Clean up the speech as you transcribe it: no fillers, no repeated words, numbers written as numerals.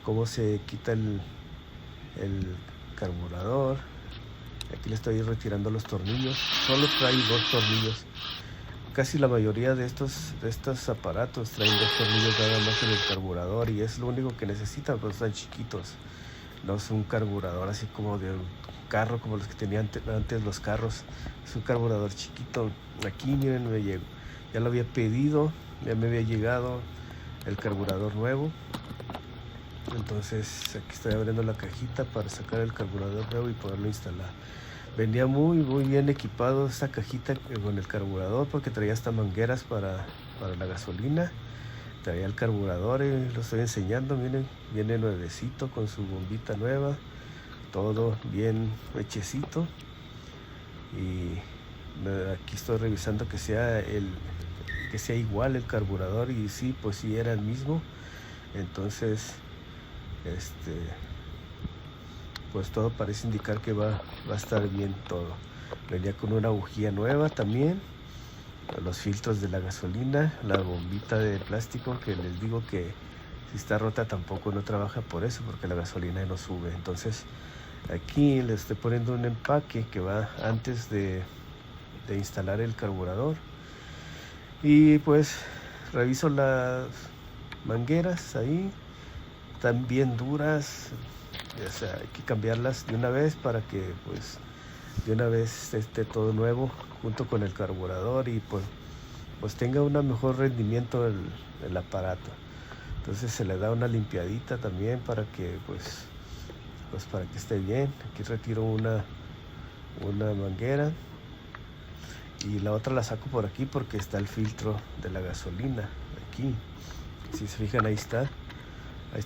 cómo se quita el carburador. Aquí le estoy retirando los tornillos. Solo trae 2 tornillos. Casi la mayoría de estos aparatos traen 2 tornillos nada más en el carburador, y es lo único que necesitan, pues están chiquitos. No es un carburador así como de un carro, como los que tenían antes los carros. Es un carburador chiquito. Aquí miren, me llegó. Ya lo había pedido, ya me había llegado el carburador nuevo. Entonces aquí estoy abriendo la cajita para sacar el carburador nuevo y poderlo instalar. Venía muy bien equipado esta cajita con el carburador, porque traía hasta mangueras para la gasolina. Traía el carburador, lo estoy enseñando, miren, viene nuevecito con su bombita nueva, todo bien hechecito. Y aquí estoy revisando que sea igual el carburador, y sí, pues sí era el mismo. Entonces pues todo parece indicar que va a estar bien todo. Venía con una bujía nueva también, los filtros de la gasolina, la bombita de plástico, que les digo que si está rota tampoco no trabaja por eso, porque la gasolina no sube. Entonces aquí le estoy poniendo un empaque que va antes de instalar el carburador. Y pues reviso las mangueras ahí, están bien duras. O sea, hay que cambiarlas de una vez para que pues de una vez esté todo nuevo junto con el carburador, y pues tenga un mejor rendimiento el aparato. Entonces se le da una limpiadita también para que pues para que esté bien. Aquí retiro una manguera y la otra la saco por aquí porque está el filtro de la gasolina aquí. Si se fijan, ahí está el